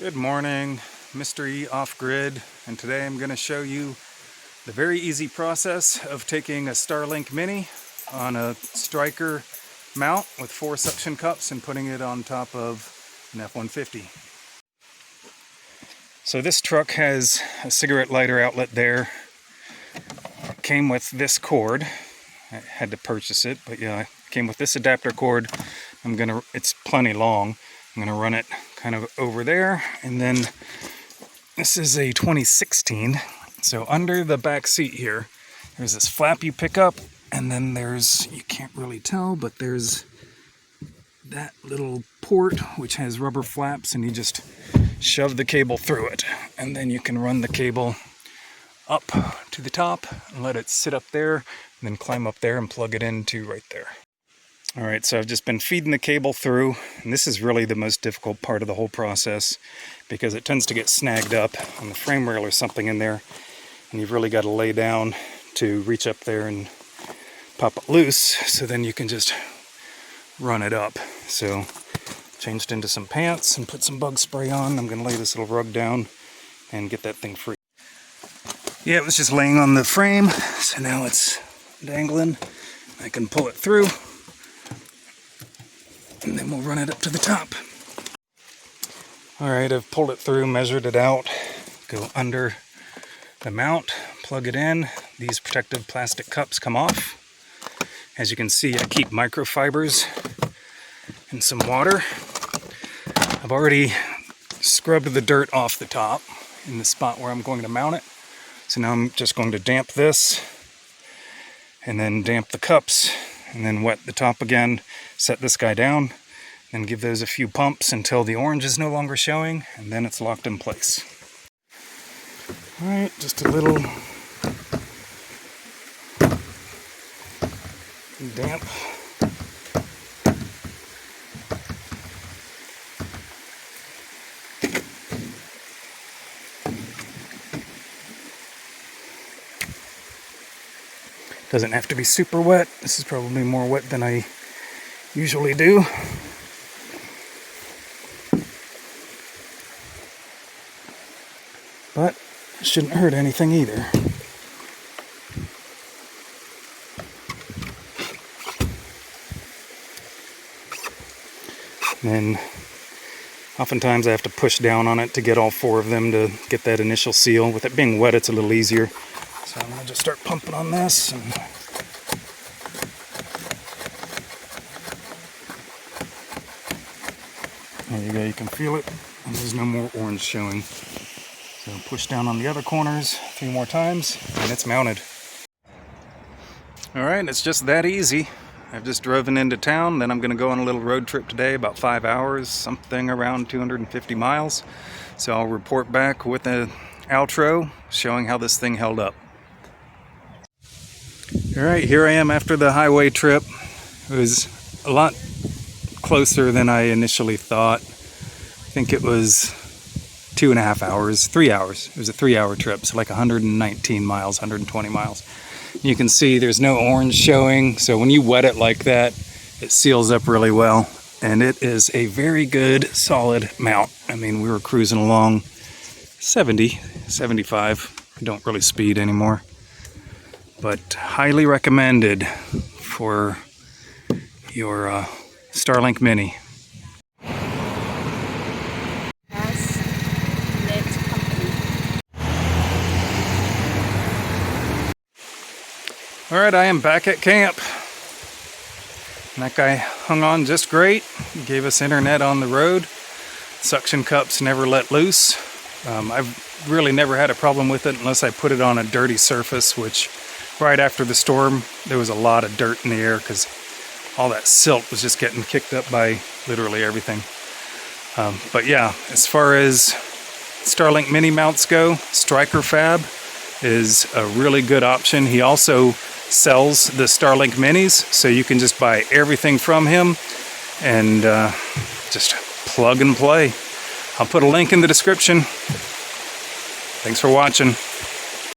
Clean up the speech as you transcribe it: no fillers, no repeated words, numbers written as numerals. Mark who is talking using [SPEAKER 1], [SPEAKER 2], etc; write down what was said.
[SPEAKER 1] Good morning, Mr. E Off-Grid, and today I'm going to show you the very easy process of taking a Starlink Mini on a Striker mount with 4 suction cups and putting it on top of an F-150. So this truck has a cigarette lighter outlet there. It came with this cord. I had to purchase it, but yeah, it came with this adapter cord. It's plenty long. I'm going to run it kind of over there, and then this is a 2016. So under the back seat here, there's this flap you pick up, and then there's, you can't really tell, but there's that little port which has rubber flaps, and you just shove the cable through it, and then you can run the cable up to the top and let it sit up there, and then climb up there and plug it into right there. Alright, so I've just been feeding the cable through, and this is really the most difficult part of the whole process because it tends to get snagged up on the frame rail or something in there, and you've really got to lay down to reach up there and pop it loose, so then you can just run it up. So changed into some pants and put some bug spray on. I'm going to lay this little rug down and get that thing free. Yeah, it was just laying on the frame, so now it's dangling. I can pull it through, and then we'll run it up to the top. Alright, I've pulled it through, measured it out, go under the mount, plug it in. These protective plastic cups come off. As you can see, I keep microfibers and some water. I've already scrubbed the dirt off the top in the spot where I'm going to mount it. So now I'm just going to damp this, and then damp the cups, and then wet the top again, set this guy down, then give those a few pumps until the orange is no longer showing, and then it's locked in place. Alright, just a little damp. Doesn't have to be super wet. This is probably more wet than I usually do. But it shouldn't hurt anything either. And then oftentimes I have to push down on it to get all 4 of them to get that initial seal. With it being wet, it's a little easier. So I'm going to just start pumping on this. And there you go, you can feel it, and there's no more orange showing. So push down on the other corners 3 more times, and it's mounted. Alright, it's just that easy. I've just driven into town, then I'm going to go on a little road trip today, about 5 hours, something around 250 miles. So I'll report back with an outro showing how this thing held up. Alright, here I am after the highway trip. It was a lot closer than I initially thought. I think it was 2.5 hours, 3 hours. It was a 3-hour trip, so like 119 miles, 120 miles. You can see there's no orange showing, so when you wet it like that, it seals up really well. And it is a very good, solid mount. I mean, we were cruising along 70, 75. I don't really speed anymore. But highly recommended for your Starlink Mini. Alright, I am back at camp. And that guy hung on just great. He gave us internet on the road. Suction cups never let loose. I've really never had a problem with it unless I put it on a dirty surface, which right after the storm there was a lot of dirt in the air because all that silt was just getting kicked up by literally everything. But yeah, as far as Starlink Mini mounts go, Strikerfab is a really good option. He also sells the Starlink Minis, so you can just buy everything from him and just plug and play. I'll put a link in the description. Thanks for watching.